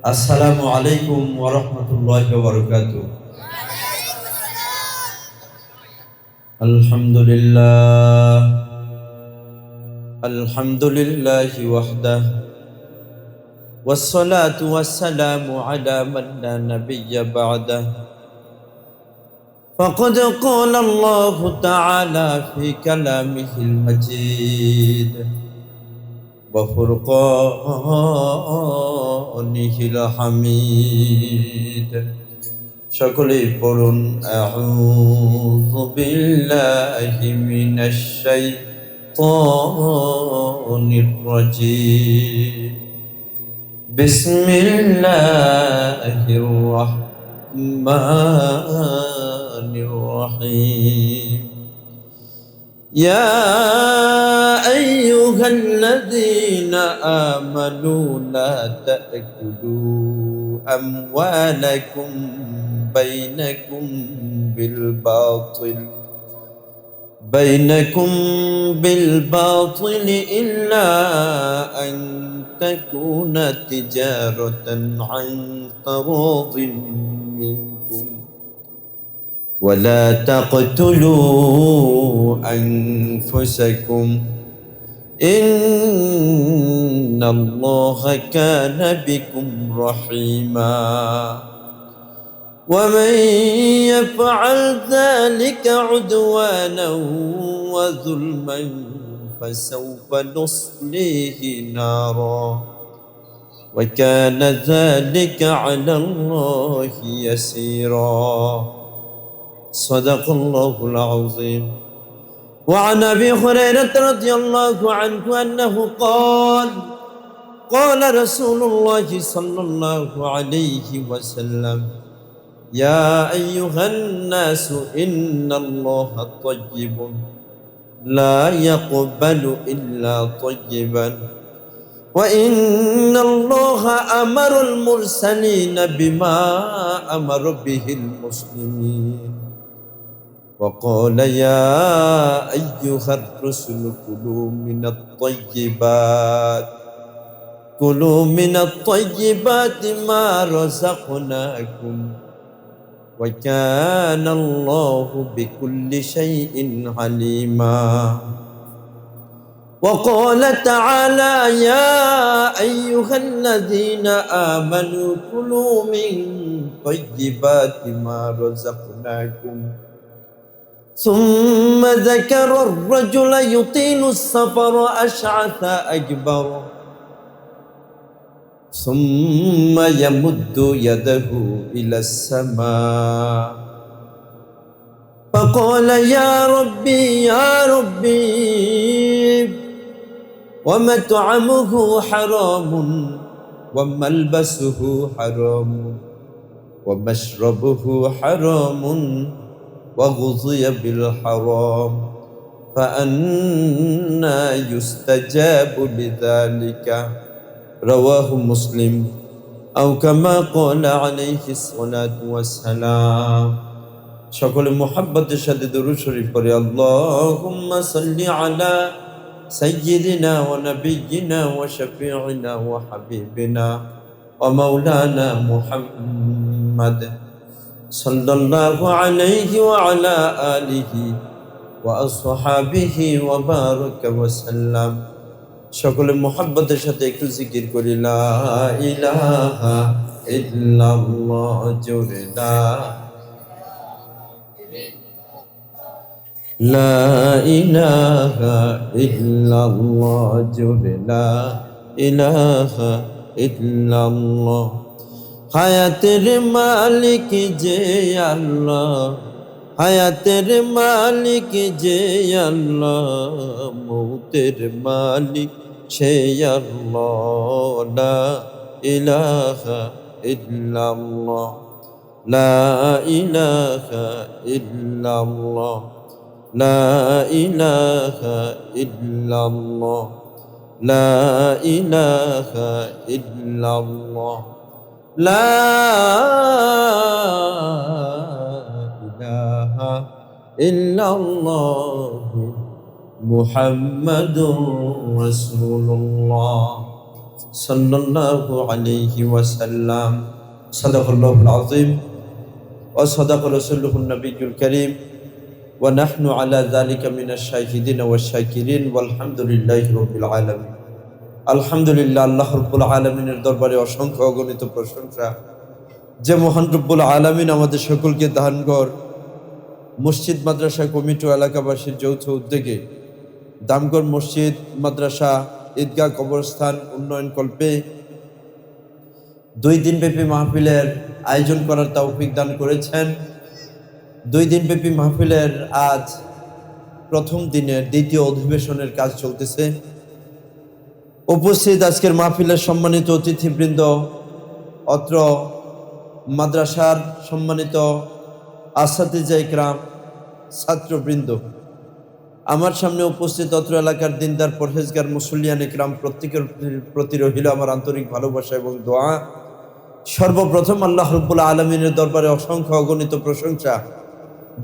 আসসালামু আলাইকুম ওয়া রাহমাতুল্লাহি ওয়া বারাকাতুহু। আলহামদুলিল্লাহ আলহামদুলিল্লাহি ওয়াহদাহু ওয়াসসালাতু ওয়াসসালামু আলা মান লা নাবিয়্যা বা'দাহু। ফাকাদ ক্বালা আল্লাহু তাআলা ফি কালামিহিল মাজিদ ওয়া ফুরকানিহিল হামিদ। সকলেই পড়ুন আউযু বিল্লাহি মিনাশ শাইতানির রাজীম। বিসমিল্লাহির রাহমানির রহিম। ইয়া আইয়ুহাল্লাযীনা আমানু লা তা'কুলু আমওয়ালাকুম بينكم بالباطل إلا أن تكون تجارة عن تراض منكم ولا تقتلوا أنفسكم إن الله كان بكم رحيما ومن يفعل ذلك عدوانا وظلما فسوف نصليه نارا وكان ذلك على الله يسيرا صدق الله العظيم. وعن أبي هريرة رضي الله عنه أنه قال رسول الله صلى الله عليه وسلم يا أيها الناس إن الله طيب لا يقبل إلا طيبا وإن الله أمر المرسلين بما أمر به المسلمين وقال يا أيها الرسل كلوا من الطيبات ما رزقناكم وكان الله بكل شيء عليما. وقال تعالى يا أيها الذين آمنوا كلوا من طيبات ما رزقناكم ثم ذكر الرجل يطيل السفر أشعث أكبر ثم يمد يده إلى السماء فقال يا ربي ومطعمه حرام وملبسه حرام ومشربه حرام وغذي بالحرام فأنى يستجاب لذلك رواه مسلم أو كما قال عليه الصلاة والسلام. সকলে মুহাব্বতের সাথে দরুদ শরীফ পড়ে আল্লাহুম্মা সাল্লি আলা সাইয়্যিদিনা ওয়া নাবিয়্যিনা ওয়া শাফিঈনা ওয়া হাবিবিনা ওয়া মাওলানা মুহাম্মাদ সাল্লাল্লাহু আলাইহি ওয়া আলা আলিহি ওয়া আসহাবিহি ওয়া বারাকা ওয়া সাল্লাম। সকলে মুহাব্বতের সাথে একটু জিকির করি লা ইলাহা ইল্লাল্লাহ জোরে লা ইলাহা ইল্লাল্লাহ জোরে লা ইলাহা ইল্লাল্লাহ। হায়াতের মালিক যে আল্লাহ, হায়াতের মালিক যে আল্লাহ, মৌতের মালিক সে আল্লাহ। লা ইলাহা ইল্লাল্লাহ লা ইলাহা ইল্লাল্লাহ লা ইলাহা ইল্লাল্লাহ লা ইলাহা ইল্লাল্লাহ লা ইলাহা ইল্লাল্লাহ মুহাম্মাদুর রাসূলুল্লাহ সাল্লাল্লাহু আলাইহি ওয়াসাল্লাম। সাদাকাল্লাহুল আযীম ওয়া সাদাকা রাসূলুহুন নবিয়্যুল কারীম ওয়া নাহনু আলা যালিকা মিনাশ শাহিদিন ওয়াশ শাকিরিন ওয়ালহামদুলিল্লাহি রাব্বিল আলামিন। আলহামদুলিল্লাহ, আল্লাহ রাব্বুল আলামিনের দরবারে অসংখ্য অগণিত প্রশংসা যে মহান রব্বুল আলামিন আমাদের সকলকে দানঘর মসজিদ মাদ্রাসা কমিটি ও এলাকাবাসীর যৌথ উদ্যোগে দামগড় মসজিদ মাদ্রাসা ঈদগাহ কবরস্থান উন্নয়ন কল্পে 2 দিনব্যাপী মাহফিলের আয়োজন করার তৌফিক দান করেছেন। 2 দিনব্যাপী মাহফিলের আজ প্রথম দিনের দ্বিতীয় অধিবেশনের কাজ চলতেছে। উপস্থিত আজকের মাহফিলের সম্মানিত অতিথিবৃন্দ, অত্র মাদ্রাসার সম্মানিত আসাতিজা ইকরাম, ছাত্রবৃন্দ, আমার সামনে উপস্থিত অত্র এলাকার দিনদার পরহেজগার মুসল্লিয়ান ইকরাম, প্রত্যেকের প্রতি রহিল আমার আন্তরিক ভালোবাসা এবং দোয়া। সর্বপ্রথম আল্লাহ রব্বুল আলমিনের দরবারে অসংখ্য অগণিত প্রশংসা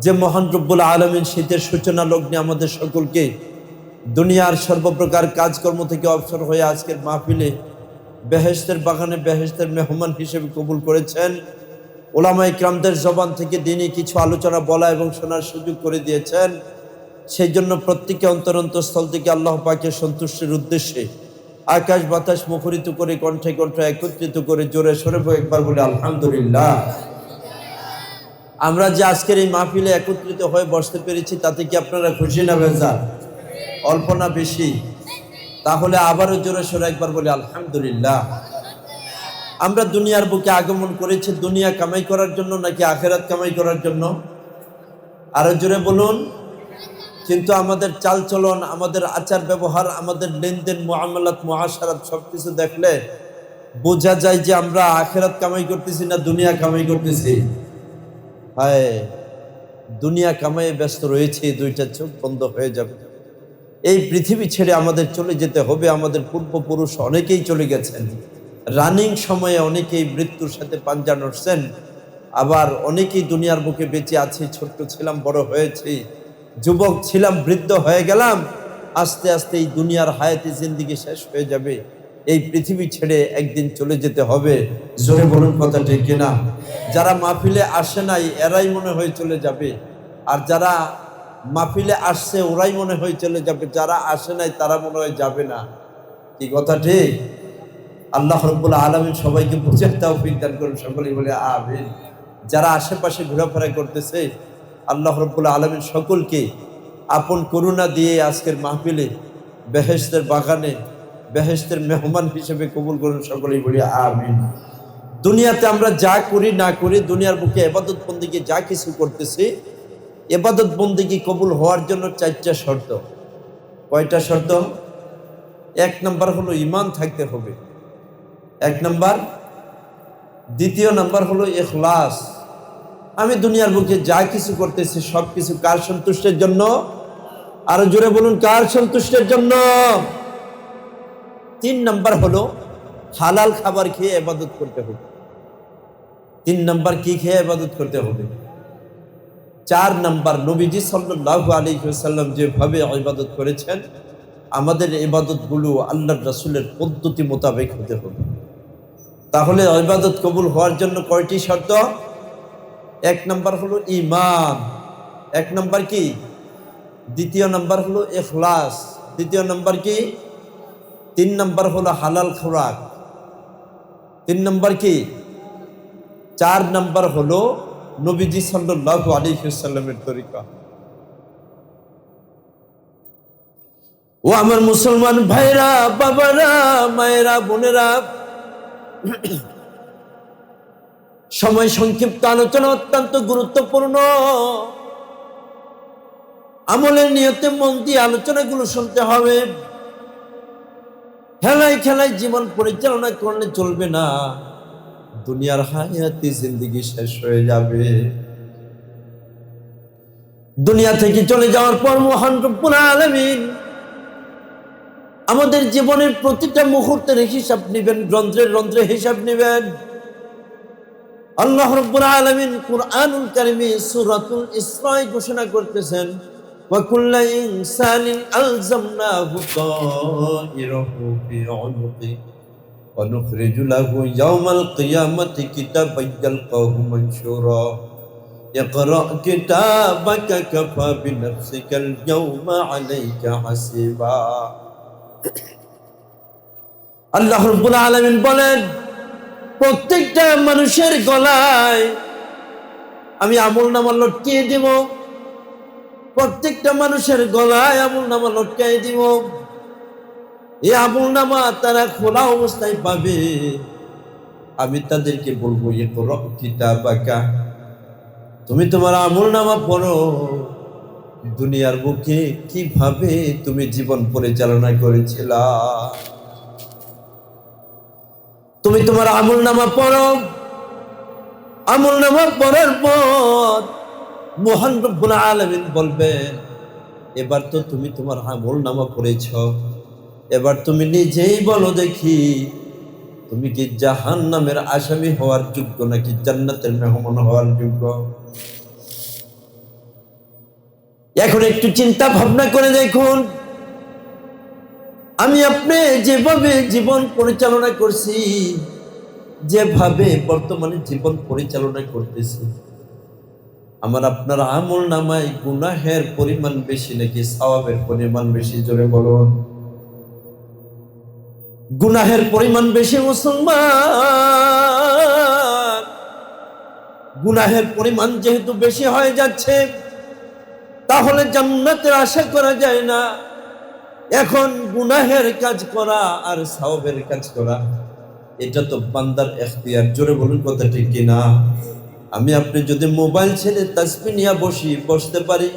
যে মহান রব্বুল আলমিন শীতের সূচনা লগ্নে আমাদের সকলকে দুনিয়ার সর্বপ্রকার কাজকর্ম থেকে অবসর হয়ে আজকের মাহফিলে বেহেশতের বাগানে বেহেশতের মেহমান হিসেবে কবুল করেছেন। ওলামা ইকরামদের জবান থেকে দিনই কিছু আলোচনা বলা এবং শোনার সুযোগ করে দিয়েছেন। সেই জন্য প্রত্যেকে অন্তরস্থল থেকে আল্লাহ পাকের সন্তুষ্টির উদ্দেশ্যে আকাশ বাতাস মুখরিত করে কণ্ঠে কণ্ঠে একত্রিত করে জোরে সরে একবার বলে আলহামদুলিল্লাহ। আমরা যে আজকের এই মাহফিলে একত্রিত হয়ে বসতে পেরেছি তাতে কি আপনারা খুশি না বেজার? অল্প না বেশি? তাহলে আবারও জোরে সরে একবার বলে আলহামদুলিল্লাহ। আমরা দুনিয়ার বুকে আগমন করেছি দুনিয়া কামাই করার জন্য নাকি আখেরাত কামাই করার জন্য? আরো জোরে বলুন। কিন্তু আমাদের চালচলন, আমাদের আচার ব্যবহার, আমাদের লেনদেন, মুআমালাত, মুআশারাত সবকিছু দেখলে বোঝা যায় যে আমরা আখেরাত কামাই করতেছি না দুনিয়া কামাই করতেছি। হায়, দুনিয়া কামাইয়ে ব্যস্ত রয়েছে, দুইটা চোখ বন্ধ হয়ে যাবে। এই পৃথিবী ছেড়ে আমাদের চলে যেতে হবে। আমাদের পূর্বপুরুষ অনেকেই চলে গেছেন, রানিং সময়ে অনেকেই মৃত্যুর সাথে পাঞ্জা নড়ছেন, আবার অনেকেই দুনিয়ার বুকে বেঁচে আছে। ছোট্ট ছিলাম, বড় হয়েছি, যুবক ছিলাম, বৃদ্ধ হয়ে গেলাম। আস্তে আস্তে এই দুনিয়ার হায়াতি জিন্দিগি শেষ হয়ে যাবে। এই পৃথিবী ছেড়ে একদিন চলে যেতে হবে। জোরে বলুন কথা ঠিক কিনা? যারা মাহফিলে আসে নাই এরাই মনে হয় চলে যাবে, আর যারা মাহফিলে আসছে ওরাই মনে হয় চলে যাবে, যারা আসে নাই তারা মনে হয় যাবে না। কি কথা ঠিক? আল্লাহ রাব্বুল আলামিন সবাইকে বুঝার তৌফিক দান করুন, সকলেই বলে আমিন। যারা আশেপাশে ঘোরাফেরা করতেছে আল্লাহ রাব্বুল আলামিন সকলকে আপন করুণা দিয়ে আজকের মাহফিলে বেহেশতের বাগানে বেহেশতের মেহমান হিসেবে কবুল করুন, সকলেই বলি আমিন। দুনিয়াতে আমরা যা করি না করি, দুনিয়ার বুকে ইবাদত বন্দেগী যা কিছু করতেছি, ইবাদত বন্দেগী কবুল হওয়ার জন্য 4টা শর্ত। কয়টা শর্ত? 1 নাম্বার হলো ঈমান থাকতে হবে, 1 নাম্বার। দ্বিতীয় নাম্বার হলো ইখলাস। আমি দুনিয়ার বুকে যা কিছু করতেছি সব কিছু কার সন্তুষ্টের জন্য? আরো জোরে বলুন, কার সন্তুষ্টের জন্য? 3 নাম্বার হলো হালাল খাবার খেয়ে ইবাদত করতে হবে। 3 নাম্বার কি খেয়ে ইবাদত করতে হবে? 4 নাম্বার নবীজি সাল্লাল্লাহু আলাইহি ওয়াসাল্লাম যেভাবে ইবাদত করেছেন আমাদের ইবাদতগুলো আল্লাহর রাসূলের পদ্ধতি মোতাবেক হতে হবে। তাহলে ইবাদত কবুল হওয়ার জন্য কয়টি শর্ত? 1 নাম্বার হলো ঈমান, 1 নাম্বার কি? দ্বিতীয় নাম্বার হলো ইখলাস, দ্বিতীয় নাম্বার কি? 3 নাম্বার হলো হালাল খোরাক, 3 নাম্বার কি? 4 নাম্বার হলো নবীজি সাল্লাল্লাহু আলাইহি ওয়াসাল্লামের তরিকা। ও আমার মুসলমান ভাইরা, বাবারা, মায়েরা, বোনেরা, সময় সংক্ষিপ্ত, আলোচনা অত্যন্ত গুরুত্বপূর্ণ। আমলের নিয়তে মন দিয়ে আলোচনাগুলো শুনতে হবে। খেলায় খেলায় জীবন পরিচালনা করলে চলবে না, দুনিয়ার হায়াতি জিন্দেগি শেষ হয়ে যাবে। দুনিয়া থেকে চলে যাওয়ার পর মহান রব্বুল আলামিন আমাদের জীবনের প্রতিটা মুহূর্তের হিসাব নেবেন, রন্ধ্রে রন্ধ্রে হিসাব নেবেন। আল্লাহ রাব্বুল আলামিন কুরআনুল কারীমে সূরাতুল ইসরায় ঘোষণা করতেছেন, ওয়া কুল্লা ইনসানিন আলজামনাহু তাইরাহু ফি উনুকি ونخرج له يوم القيامة كتابا يلقاه منشورا اقرأ كتابك كفى بنفسك اليوم عليك حسيبا আল্লাহ রাব্বুল আলামিন বলেন, প্রত্যেকটা মানুষের গলায় আমি আমলনামা লটকিয়ে দিব। প্রত্যেকটা মানুষের গলায় আমলনামা লটকিয়ে দিব। এই আমলনামা তারা খোলা অবস্থায় পাবে। আমি তাদেরকে বলবো, ইকরা কিতাবাকা, তুমি তোমার আমলনামা পড়ো। দুনিয়ার বুকে কিভাবে তুমি জীবন পরিচালনা করেছিলা, তুমি তোমার আমলনামা পড়ো। আমলনামা পড়ার পর মহান রব্বুল আলামিন বলবেন, এবার তো তুমি তোমার আমলনামা পড়েছ, এবার তুমি নিজেই বলো দেখি, তুমি কি জাহান্নামের আসামি হওয়ার যোগ্য নাকি জান্নাতের মেহমান হওয়ার যোগ্য? এখন একটু চিন্তা ভাবনা করে দেখুন, আমি আপনি যেভাবে জীবন পরিচালনা করছি, যেভাবে বর্তমানে জীবন পরিচালনা করতেছি, আমার আপনার আমলনামায় গুনাহের পরিমাণ বেশি নাকি সওয়াবের পরিমাণ বেশি? জোরে বলুন। গুনাহের পরিমাণ বেশি মুসলমান। গুনাহের পরিমাণ যেহেতু বেশি হয়ে যাচ্ছে, তাহলে জান্নাতের আশা করা যায় না। এখন গুনাহের কাজ করা আর সওয়াবের কাজ করা, এটা তো বান্দার এখতিয়ার। জোরে বলুন কথা ঠিক কিনা? আমি আপনি যদি মোবাইল ছেড়ে তাসবিহ নিয়ে বসতে পারি,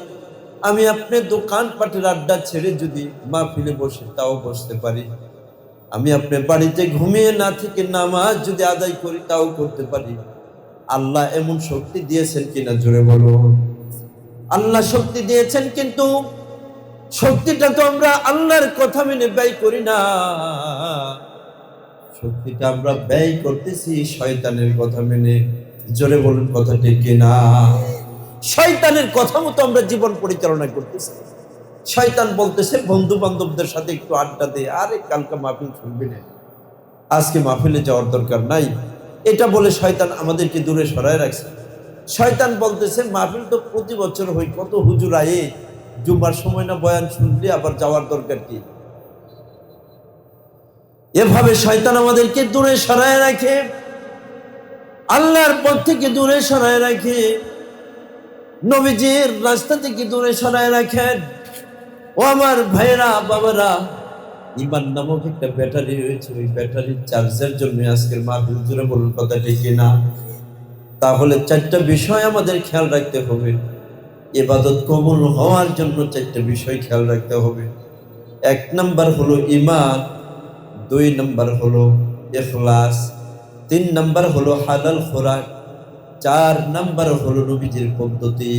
আমি আপনি দোকান পাটের আড্ডা ছেড়ে যদি মাহফিলে বসে তাও বসতে পারি, আমি আপনি বাড়িতে ঘুমিয়ে না থেকে নামাজ যদি আদায় করি তাও করতে পারি। আল্লাহ এমন শক্তি দিয়েছেন কিনা? জোরে বলুন। আল্লাহ শক্তি দিয়েছেন, কিন্তু শক্তিটা তো আমরা আল্লাহর কথা মেনে ব্যয় করি না। শক্তিটা আমরা ব্যয় করতেছি শয়তানের কথা মেনে। জোরে বলুন কথা ঠিক কিনা? শয়তানের কথা মতো আমরা জীবন পরিচালনা করতেছি। শয়তান বলতেছে বন্ধু বান্ধবদের সাথে একটু আড্ডা দে, আরে কালকে মাহফিল শুনবি না, আজকে মাহফিলে যাওয়ার দরকার নাই, এটা বলে শয়তান আমাদেরকে দূরে সরায় রাখছে। শয়তান বলতেছে মাহফিল তো প্রতি বছর হয়, কত হুজুর আয়ে, জুমার সময় না বয়ান শুনলি আবার যাওয়ার দরকার কি? এভাবে শয়তান আমাদেরকে দূরে সরায় রাখে, আল্লাহর পথ থেকে দূরে সরায় রাখে, নবীজির রাস্তা থেকে দূরে সরায় রাখেন। ও আমার ভাইরা বাবারা, ইমান নামক একটা ব্যাটারি রয়েছে, ওই ব্যাটারির চার্জের জন্য আজকের মাহফিল। জুড়ে বলুন কথা ঠিক কিনা? তাহলে চারটা বিষয় আমাদের খেয়াল রাখতে হবে। ইবাদত কবুল হওয়ার জন্য চারটা বিষয় খেয়াল রাখতে হবে। 1 নাম্বার হলো ঈমান, 2 নাম্বার হলো ইখলাস, 3 নাম্বার হলো হালাল খোরাক, 4 নাম্বার হলো নবীজির পদ্ধতি।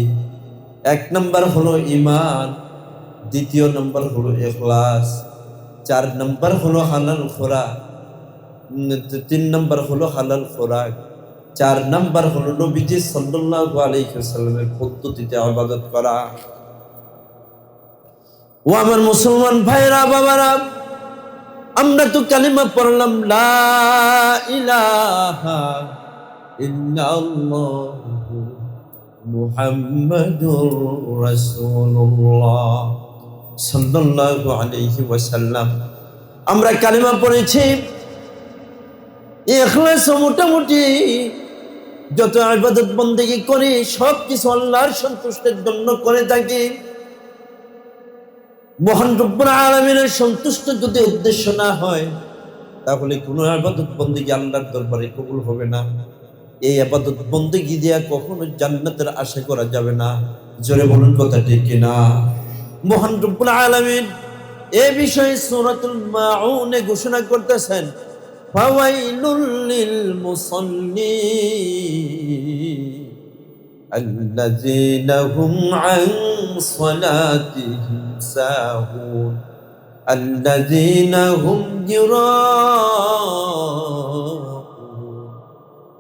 1 নাম্বার হলো ঈমান, 2 নাম্বার হলো ইখলাস, 4 নাম্বার হলো হালাল খোরাক, 3 নাম্বার হলো হালাল খোরাক, 4 নাম্বার হলো নবীজি সাল্লাল্লাহু আলাইহি ওয়াসাল্লামের পদ্ধতিতে ইবাদত করা। ও আমার মুসলমান ভাইরা বাবারা, আমরা তো কালিমা পড়লাম, লা ইলাহা ইল্লাল্লাহু মুহাম্মাদুর রাসূলুল্লাহ সাল্লাল্লাহু আলাইহি ওয়াসাল্লাম। আমরা কালিমা পড়েছি। ইখলাস মোটামুটি যত ইবাদত বন্দেগী করি সব কিছু আল্লাহর সন্তুষ্টির জন্য করে থাকি। মহান রব্বুল আলামিনের সন্তুষ্ট যদি উদ্দেশ্য না হয়, তাহলে কোনো ইবাদত বন্দেগী আল্লাহর দরবারে কবুল হবে না। এই ইবাদত বন্দেগী দিয়া কখনো জান্নাতের আশা করা যাবে না। জোরে বলুন কথা ঠিক কিনা? মহান রব্বুল আলামিন এই বিষয়ে সূরাতুল মাউনে ঘোষণা করতেছেন, ফাওয়াইলুল লিল মুসাল্লিন الذين هم عن صلاتهم ساهون الذين هم يراءون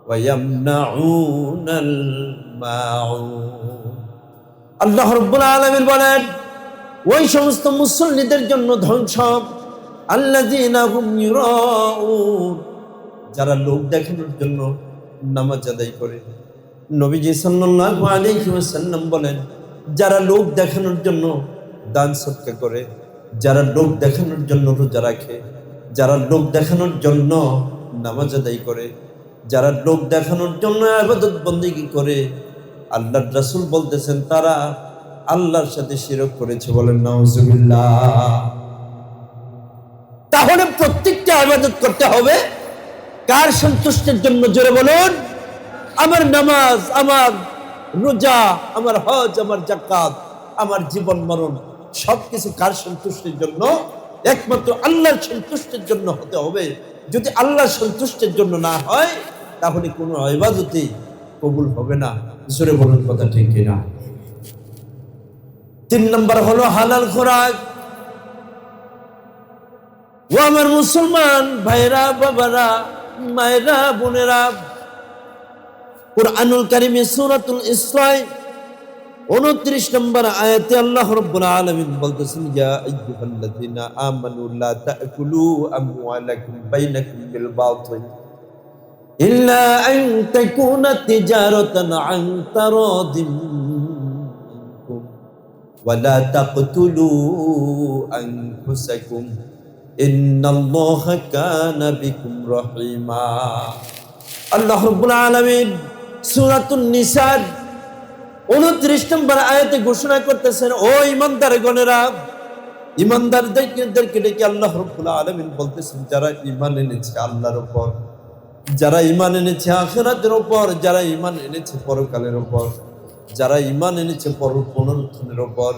ويمنعون الماعون। আল্লাহ রাব্বুল আলামিন বলেন, ওই সমস্ত মুসল্লিদের জন্য ধ্বংস, আল্লাযীনা হুম ইউরাউন, যারা লোক দেখানোর জন্য নামাজ আদায় করে। নবীজি সাল্লাল্লাহু আলাইহি ওয়াসাল্লাম বলেন, যারা লোক দেখানোর জন্য দান সদকা করে, যারা লোক দেখানোর জন্য রোজা রাখে, যারা লোক দেখানোর জন্য নামাজ আদায় করে, যারা লোক দেখানোর জন্য ইবাদত বন্দেগী করে, আল্লাহর রাসূল বলতেছেন তারা আল্লাহর সাথে শিরক করেছে। বলেন নাউজুবিল্লাহ। তাহলে প্রত্যেকটা ইবাদত করতে হবে কার সন্তুষ্টির জন্য? জোরে বলুন। আমার নামাজ, আমার রোজা, আমার হজ, আমার যাকাত, আমার জীবন মরণ সবকিছু কার সন্তুষ্টির জন্য? একমাত্র আল্লাহর সন্তুষ্টির জন্য হতে হবে। যদি আল্লাহর সন্তুষ্টির জন্য না হয় তাহলে কোনো ইবাদতই কবুল হবে না। জোরে বলুন, কথা ঠিক কিনা? 3 নম্বর হলো হালাল খোরাক। ও আমার মুসলমান ভাইরা, বাবারা, মায়েরা, বোনেরা, কুরআনুল কারীমে সূরাতুল ইসরা 29 নম্বর আয়াতে আল্লাহ রাব্বুল আলামিন বলতেছেন, ইয়া আইয়ুহাল্লাযীনা আমানু লা তাকুলু আমওয়ালাকুম বাইনাকুম বিল বাতিল ইল্লা আন তাকুনা তিজারাতান আন তারাদিম মিনকুম ওয়া লা তাকতুলু আনফুসাকুম ইন্নাল্লাহা কানা বিকুম রহিমা। আল্লাহ রাব্বুল আলামিন সূরাতুন নিসা 29 নম্বর আয়াতে ঘোষণা করতেছেন, ও ঈমানদারগণেরা, ঈমানদারদেরকে ডেকে আল্লাহ রাব্বুল আলামিন বলতেছেন, যারা ঈমান এনেছে আল্লাহর উপর, যারা ঈমান এনেছে আখিরাতের উপর, যারা ঈমান এনেছে পরকালের উপর, যারা ঈমান এনেছে পুনরুত্থানের উপর,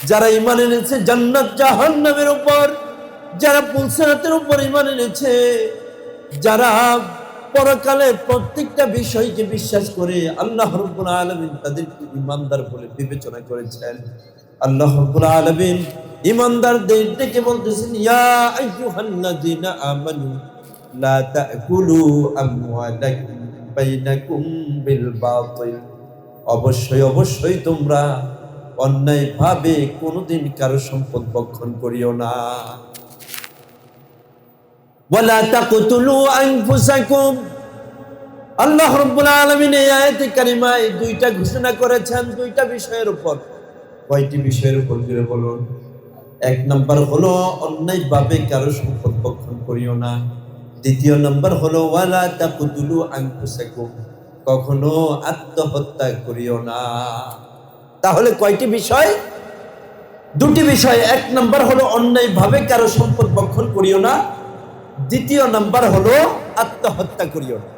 যারা ঈমান এনেছে জান্নাত জাহান্নামের উপর, যারা পুলসিরাতের উপর ঈমান এনেছে, যারা পরকালের প্রত্যেকটা বিষয়কে বিশ্বাস করে, আল্লাহ রাব্বুল আলামিন তাদেরকে ঈমানদার বলে বিবেচনা করেছেন। আল্লাহ রাব্বুল আলামিন ঈমানদারদেরকে বলতেছেন, ইয়া আইয়ুহাল্লাযীনা আমানু লা তাকুলু আমওয়ালাকুম বাইনাকুম বিল বাতিল। অবশ্যই অবশ্যই তোমরা অন্যায়ভাবে কোনোদিন কারো সম্পদ ভক্ষণ করিও না। ওয়ালা তাকতুলু আনফুসাকুম। আল্লাহ রাব্বুল আলামিন এই আয়াতে কারিমায় 2টা ঘোষণা করেছেন 2টা বিষয়ের উপর। কয়টি বিষয়ের উপর জুড়ে বলুন? 1 নম্বর হলো অন্যায়ভাবে কারো সম্পদ ভক্ষণ করিও না। 2 নম্বর হলো ওয়ালা তাকতুলু আনফুসাকুম, কখনো আত্মহত্যা করিও না। তাহলে কয়টি বিষয়? 2টি বিষয়। 1 নম্বর হলো অন্যায়ভাবে কারো সম্পদ ভক্ষণ করিও না। 2 নম্বর হলো আত্মহত্যা করিও না।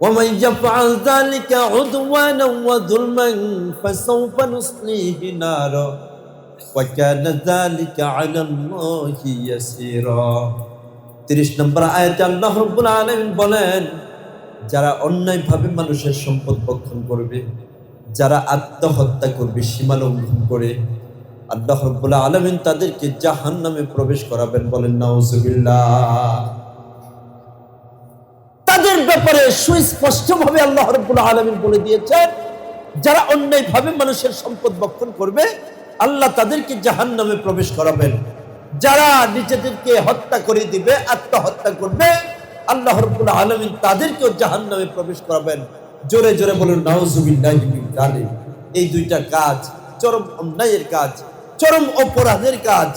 وَمَنْ يَفْعَلْ ذَلِكَ عُدْوَانًا وَظُلْمًا فَسَوْفَ نُصْلِيهِ نَارًا وَكَانَ ذَلِكَ عَلَى اللَّهِ يَسِيرًا। 30 নম্বর আয়াতে আল্লাহ রাব্বুল আলামিন বলেন, যারা অন্যায়ভাবে মানুষের সম্পদ ভক্ষণ করবে, যারা আত্মহত্যা করবে সীমা লঙ্ঘন করে, আল্লাহ রাব্বুল আলামিন তাদেরকে জাহান্নামে প্রবেশ করাবেন। বলেন নাউজুবিল্লাহ। তাদের ব্যাপারে সুস্পষ্টভাবে আল্লাহ রাব্বুল আলামিন বলে দিয়েছেন, যারা অন্যায়ভাবে মানুষের সম্পদ ভক্ষণ করবে আল্লাহ তাদেরকে জাহান্নামে প্রবেশ করাবেন। যারা নিজেদেরকে হত্যা করে দিবে, আত্মহত্যা করবে, আল্লাহ রাব্বুল আলামিন তাদেরকেও জাহান্নামে প্রবেশ করাবেন। জোরে জোরে বলুন নাউজুবিল্লাহি মিন যালিক। এই 2টা কাজ চরম অন্যায়ের কাজ, চরম অপরাধের কাজ।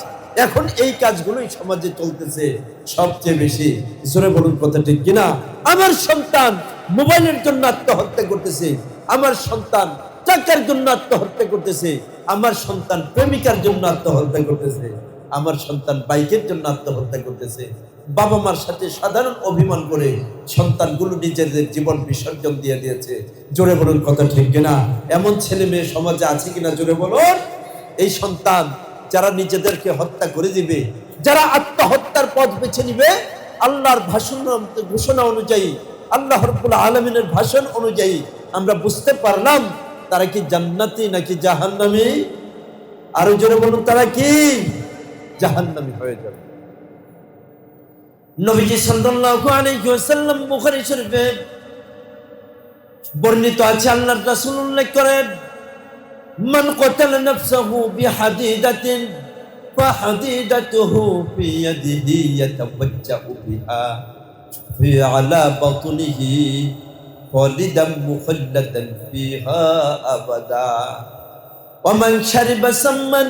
এখন এই কাজগুলোই সমাজে চলতেছে সবচেয়ে বেশি। জোরে বলুন, কথা ঠিক কিনা? আমার সন্তান মোবাইলের জন্য আত্মহত্যা করতেছে, আমার সন্তান টাকার জন্য আত্মহত্যা করতেছে, আমার সন্তান প্রেমিকার জন্য আত্মহত্যা করতেছে, আমার সন্তান বাইকের জন্য আত্মহত্যা করতেছে। বাবা মার সাথে সাধারণ অভিমান করে সন্তানগুলো নিজেদের জীবন বিসর্জন দিয়ে দিয়েছে। জোরে বলুন, কথা ঠিক কিনা? এমন ছেলে মেয়ে সমাজে আছে কিনা? জোরে বলুন। এই সন্তান যারা নিজেদেরকে হত্যা করে দিবে, যারা আত্মহত্যার পথ বেছে নিবে, আল্লাহর ভাষণ ঘোষণা অনুযায়ী, আল্লাহ রাব্বুল আলামিনের ভাষণ অনুযায়ী আমরা বুঝতে পারলাম তারা কি জান্নাতি নাকি জাহান্নামী? আরো জোরে বলুন, তারা কি জাহান্নামী হয়ে যাবে। নবীজি সাল্লাল্লাহু আলাইহি ওয়াসাল্লাম বুখারী শরীফে বর্ণিত আছে, আল্লাহর রাসূল উল্লেখ করেন, মান কাতালা নাফসাহু বিহাদিদাতিন ফাহাদিদাতুহু ফি ইয়াদিহি ইয়াতাওয়াজ্জাউ বিহা في على بطنه خالدا مخلدا فيها أبدا ومن شرب سما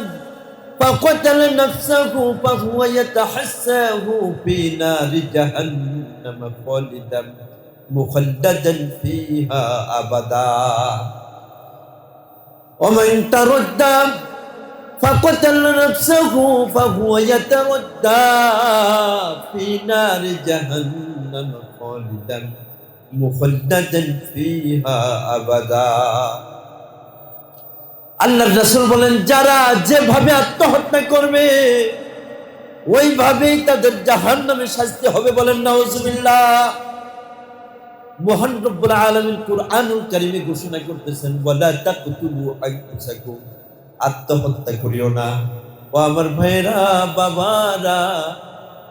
فقتل نفسه فهو يتحساه في نار جهنم خالدا مخلدا فيها أبدا ومن تردى فقتل نفسه فهو يتردى في نار جهنم خالدا مخلدا فيها أبدا আল্লাহর রাসূল বলেন যারা যেভাবে আত্মহত্যা করবে ওইভাবেই তাদের জাহান্নামে শাস্তি হবে বলেন নাউজুবিল্লাহ। মহান রব্বুল আলামিন কুরআনুল কারীমে ঘোষণা করতেছেন ওয়ালা তাকতুলু আনফুসাকুম, আত্মহত্যা করিও না। ও আমার ভাইরা বাবারা,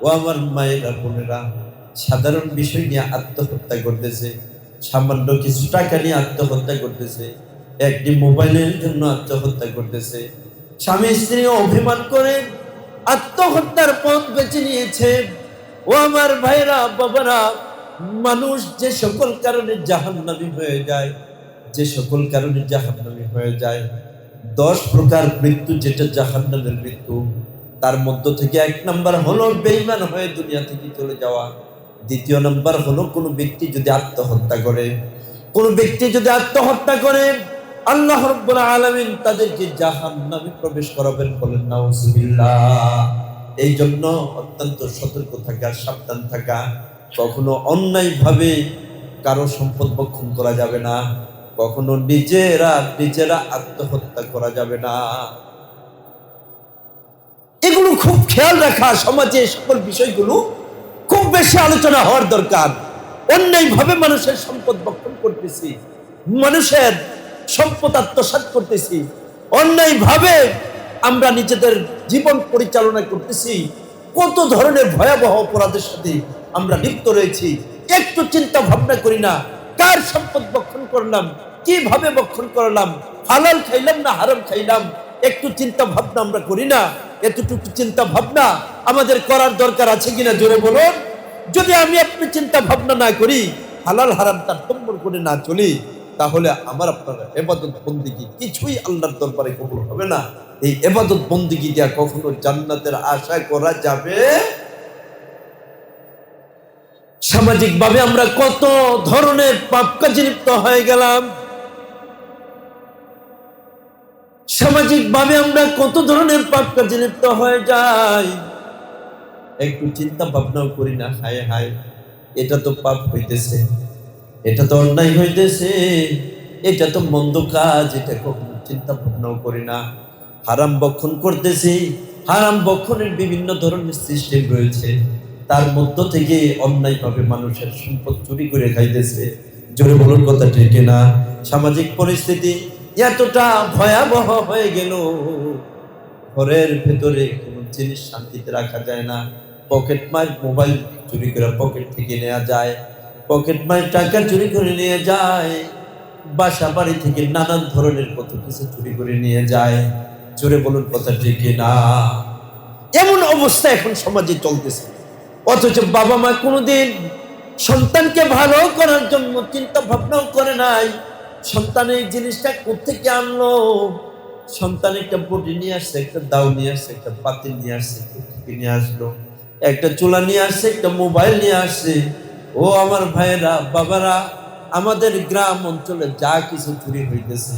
ও আমার মায়েরা বোনেরা, সাধারণ বিষয় নিয়ে আত্মহত্যা করতেছে, সামান্য কিছু টাকা নিয়ে আত্মহত্যা করতেছে, একটি মোবাইলের জন্য আত্মহত্যা করতেছে, স্বামী স্ত্রী অভিমান করে আত্মহত্যার পথ বেছে নিয়েছে। ও আমার ভাইরা বাবারা, মানুষ যে সকল কারণে জাহান্নামী হয়ে যায়, যে সকল কারণে জাহান্নামী হয়ে যায়, 10 প্রকার মৃত্যু যেটা জাহান্নামের মৃত্যু, তার মধ্য থেকে 1 নাম্বার হলো বেঈমান হয়ে দুনিয়া থেকে চলে যাওয়া। দ্বিতীয় নাম্বার হলো কোনো ব্যক্তি যদি আত্মহত্যা করে, কোনো ব্যক্তি যদি আত্মহত্যা করে আল্লাহ রাব্বুল আলামিন তাদেরকে জাহান্নামে প্রবেশ করাবেন বলেন নাউজুবিল্লাহ। এই জন্য অত্যন্ত সতর্ক থাকা, সাবধান থাকা। কখনো অন্যায়ভাবে কারো সম্পদ ভক্ষণ করা যাবে না, কখনো নিজেরা আত্মহত্যা করা যাবে না। এগুলো খুব খেয়াল রাখা, সমাজে সকল বিষয়গুলো খুব বেশি আলোচনা হওয়ার দরকার। অন্যায়ভাবে মানুষের সম্পদ ভক্ষণ করতেছি, মানুষের সম্পদ আত্মসাৎ করতেছি, অন্যায়ভাবে আমরা নিজেদের জীবন পরিচালনা করতেছি, কত ধরনের ভয়াবহ অপরাধের সাথে আমরা লিপ্ত রয়েছি। একটু চিন্তা ভাবনা করি না, কার সম্পদ ভক্ষণ করলাম, কিভাবে ভক্ষণ করলাম, হালাল খাইলাম না হারাম খাইলাম, একটু চিন্তা ভাবনা আমরা করি না। এতটুকু চিন্তা ভাবনা আমাদের করার দরকার আছে কিনা জোরে বলুন। যদি আমি আপনি চিন্তা ভাবনা না করি, হালাল হারাম তারতম্য করে না চলি, তাহলে আমার আপনার ইবাদত বন্দেগী কিছুই আল্লাহর দরবারে কবুল হবে না। এই ইবাদত বন্দেগী দিয়া কখনো জান্নাতের আশা করা যাবে। সামাজিক ভাবে আমরা কত ধরনের পাপ কাজে লিপ্ত হয়ে গেলাম, সামাজিক ভাবে আমরা কত ধরনের পাপ কাজে লিপ্ত হয়ে যাই, একটু চিন্তা ভাবনাও করি না। হায় হায়, এটা তো পাপ হইতেছে, এটা তো অন্যায় হইতেছে, এটা তো মন্দ কাজ, এটা কখনো চিন্তা ভাবনাও করি না। হারাম ভক্ষণ করতেছি, হারাম ভক্ষণের বিভিন্ন ধরনের সিস্টেম রয়েছে, তার মধ্য থেকে অন্যায়ভাবে মানুষের সম্পদ চুরি করে খাইতেছে। জোরে বলুন কথা ঠিক না? সামাজিক পরিস্থিতি এতটা ভয়াবহ হয়ে গেল, ঘরের ভেতরে কোনো জিনিস শান্তিতে রাখা যায় না। পকেট মার মোবাইল চুরি করে পকেট থেকে নেওয়া যায়, পকেট মার টাকা চুরি করে নিয়ে যায়, বাসা বাড়ি থেকে নানান ধরনের কত কিছু চুরি করে নিয়ে যায়। জোরে বলুন কথা ঠিক না? এমন অবস্থা এখন সমাজে চলতেছে, অথচ বাবা মা কোনোদিন সন্তানকে ভালো করার জন্য চিন্তা ভাবনাও করে নাই। সন্তান এই জিনিসটা কোত্থেকে আনলো, সন্তান একটা বটি নিয়ে আসছে, একটা দাও নিয়ে আসছে, একটা পাতিল নিয়ে আসছে, কোত্থেকে নিয়ে আসলো, একটা চুলা নিয়ে আসছে, একটা মোবাইল নিয়ে আসছে। ও আমার ভাইয়েরা বাবারা, আমাদের গ্রাম অঞ্চলে যা কিছু চুরি হইতেছে,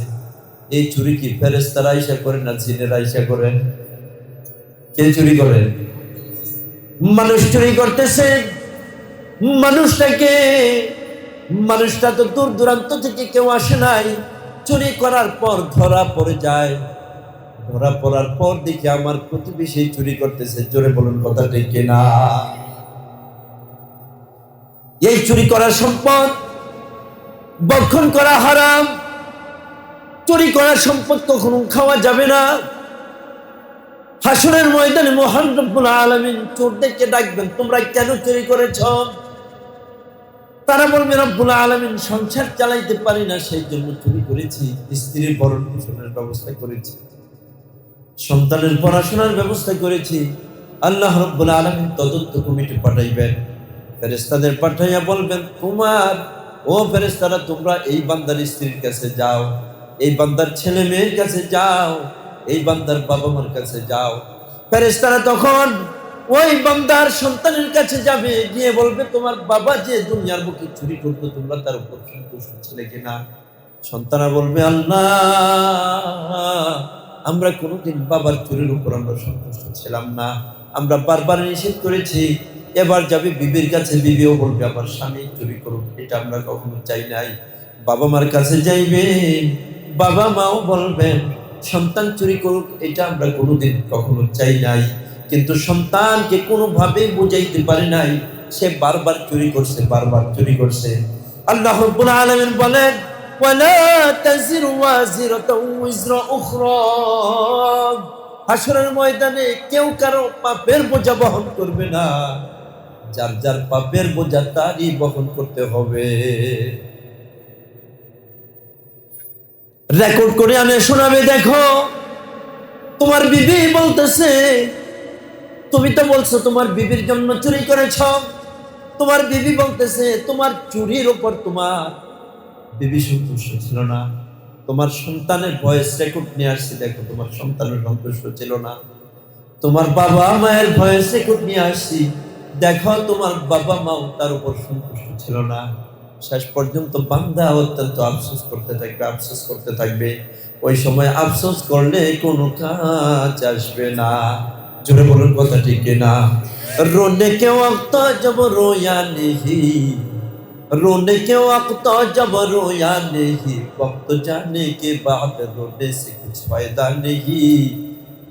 এই চুরি কি ফেরেশতারা আইসা করে না জিনেরা আইসা করে? কে চুরি করে? মানুষ চুরি করতেছে। মানুষটা তো দূর দূরান্ত থেকে কেউ আসে নাই, চুরি করার পর ধরা পড়ে যায়, ধরা পড়ার পর দেখি আমার প্রতিবেশী চুরি করতেছে। জোরে বলুন কথা ঠিক না? এই চুরি করার সম্পদ ভক্ষণ করা হারাম, চুরি করার সম্পদ কখনো খাওয়া যাবে না। হাসরের ময়দানে মহান রব্বুল আলামিন চোরদেরকে ডাকবেন, তোমরা কেন চুরি করেছ? তারা বলবে রব্বুল আলামিন সংসার চালাইতে পারি না, সেই জন্য চুরি করেছি, স্ত্রীর ভরণ পোষণের ব্যবস্থা করেছি, সন্তানের পড়াশোনার ব্যবস্থা করেছি। আল্লাহ রব্বুল আলামিন তদন্ত কমিটি পাঠাইবেন, ফেরেশতাদের পাঠাইয়া বলবেন, তোমার ও ফেরেশতারা, তোমরা এই বান্দার স্ত্রীর কাছে যাও, এই বান্দার ছেলে মেয়ের কাছে যাও, এই বান্দার বাবা মার কাছে যাও। ফেরেশতারা তখন ওই বান্দার সন্তানের কাছে যাবে, গিয়ে বলবে, তোমার বাবা যে দুনিয়ার বুকে চুরি করতো, তোমরা তার উপর সন্তুষ্ট ছিলে কিনা? সন্তানরা বলবে, আল্লাহ, আমরা কোনোদিন বাবার চুরির উপর আমরা সন্তুষ্ট ছিলাম না, আমরা বারবার নিষেধ করেছি। এবার যাবে বিবির কাছে, বিবিও বলবে আমার স্বামী চুরি করুক, এটা আমরা কখনো চাই নাই। বাবা মার কাছে যাইবে, বাবা মাও বলবেন সন্তান চুরি করুক, এটা আমরা কোনোদিন কখনো চাই নাই। কিন্তু সন্তানকে কোনোভাবেই বুঝাইতে পারে নাই, সে বারবার চুরি করছে, বারবার চুরি করছে। আল্লাহ রাব্বুল আলামিন বলেন, ওয়ালা তাজিরু ওয়াজিরাতু উযরা উখরা। হাসরের ময়দানে কেউ কারো পাপের বোঝা বহন করবে না, যার যার পাপের বোঝা তারই বহন করতে হবে। রেকর্ড করে আনে শোনাবে, দেখো তোমার বিবি বলতেছে, তুমি তো বলছো তোমার বিবির জন্য চুরি করেছ। তোমার বিবি বলতেছে তোমার চুরির উপর তোমার বিবি সন্তুষ্ট ছিল না। তোমার সন্তানের ভয়েস রেকর্ড নিয়ে আসছি, দেখো তোমার সন্তানের সন্তুষ্ট ছিল না। তোমার বাবা মায়ের ভয়েস রেকর্ড নিয়ে আসছি, দেখো তোমার বাবা মাও তার উপর সন্তুষ্ট ছিল না। শেষ পর্যন্ত বান্দা অত্যন্ত আফসোস করতে থাকবে, আফসোস করতে থাকবে। ওই সময় আফসোস করলে কোনো কাজ আসবে না। জোরে বলুন কথা ঠিক কিনা? रोने के वक्त जब रोया नहीं, रोने के वक्त जब रोया नहीं, वक्त जाने के बाद रोने से कुछ फायदा नहीं,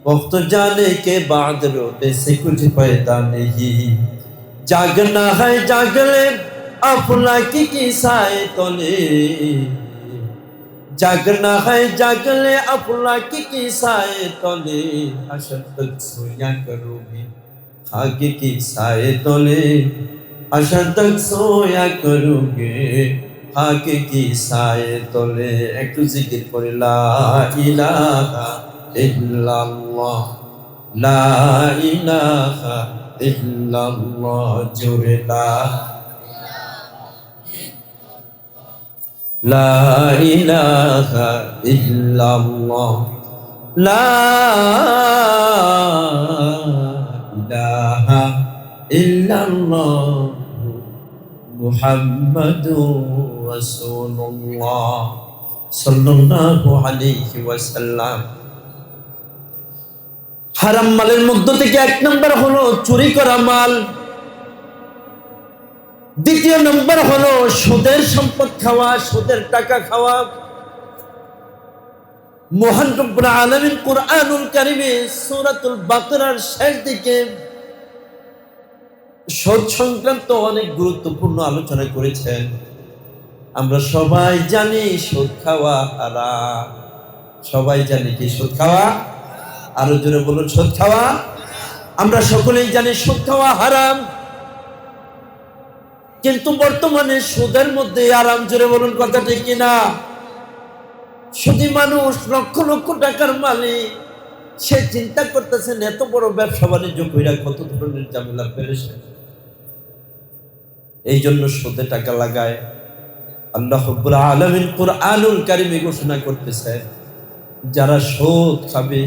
वक्त जाने के बाद रोने से कुछ फायदा नहीं। जागना है जाग ले अफलाकी की साए तले, जागना है जाग ले अफलाकी की साए तले, हशर तक सोया करोगे आगे की साए तले, हशर तक सोया करोगे आगे की साए तले। एक जिक्र करे ला इलाहा इल्लल्लाह, ला इलाहा इल्लल्लाह, जोरे ला इलाहा इल्लल्लाह, ला इलाहा इल्लल्लाह, मुहम्मदुर रसूलुल्लाह सल्लल्लाहु अलैहि ওয়াসাল্লাম। হারাম মালের মধ্য থেকে এক নম্বর হলো চুরি করা মাল, দ্বিতীয় নম্বর হলো সুদের সম্পদ খাওয়া, সুদের টাকা খাওয়া। মহান রব্বুল আলামিন কুরআনুল কারীমে সূরাতুল বাকারার শেষ দিকে সুদ সংক্রান্ত অনেক গুরুত্বপূর্ণ আলোচনা করেছেন। আমরা সবাই জানি সুদ খাওয়া হারাম, সবাই জানি কি সুদ খাওয়া? আরো জোরে বলুন, সুদ খাওয়া। আমরা সকলেই জানি সুদ খাওয়া হারাম, কিন্তু বর্তমানে সুদের মধ্যে আরাম। জোরে বলুন কথা ঠিক কিনা? সুদী মানুষ লক্ষ লক্ষ টাকার মালিক, সে চিন্তা করতেছেন এত বড় ব্যবসা বাণিজ্য কইরা কত ধরনের ঝামেলা পেরেছে, এই জন্য সুদে টাকা লাগায়। আল্লাহ রাব্বুল আলামিন কুরআনুল কারীমে ঘোষণা করতেছে, যারা সুদ খাবে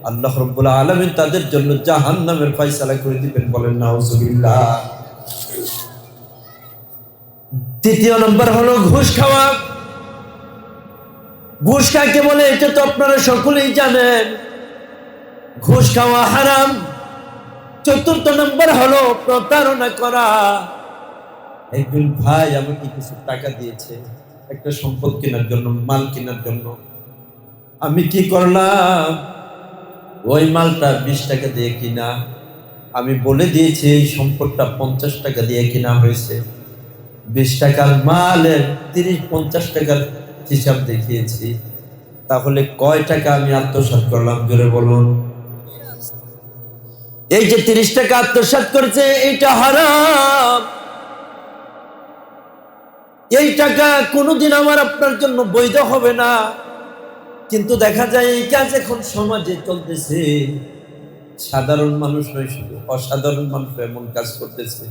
আল্লাহ রাব্বুল আলামিন তাদের জন্য জাহান্নামের ফয়সালা করে দিবেন। বলেন নাউজুবিল্লাহ। তৃতীয় নম্বর হলো ঘুষ খাওয়া। ঘুষ কাকে বলে এটা তো আপনারা সকলেই জানেন, ঘুষ খাওয়া হারাম। চতুর্থ নম্বর হলো প্রতারণা করা। একজন ভাই আমাকে কিছু টাকা দিয়েছে একটা সম্পদ কেনার জন্য, মাল কেনার জন্য। আমি কি করলাম, ওই মালটা 20 টাকা দিয়ে কিনা। আমি বলে দিয়েছি এই সম্পদটা 50 টাকা দিয়ে কিনা হয়েছে। 20 টাকার মালের 30-50 টাকার হিসাব দেখিয়েছি। তাহলে কয় টাকা আমি আত্মসাৎ করলাম? জোরে বলুন। এই যে 30 টাকা আত্মসাৎ করেছে, এটা হারাম। এই টাকা কোনোদিন আমার আপনার জন্য বৈধ হবে না। কিন্তু দেখা যায় এই কাজ এখন সমাজে চলতেছে। সাধারণ মানুষ নয়, শুধু অসাধারণ মানুষ এমন কাজ করতেছে।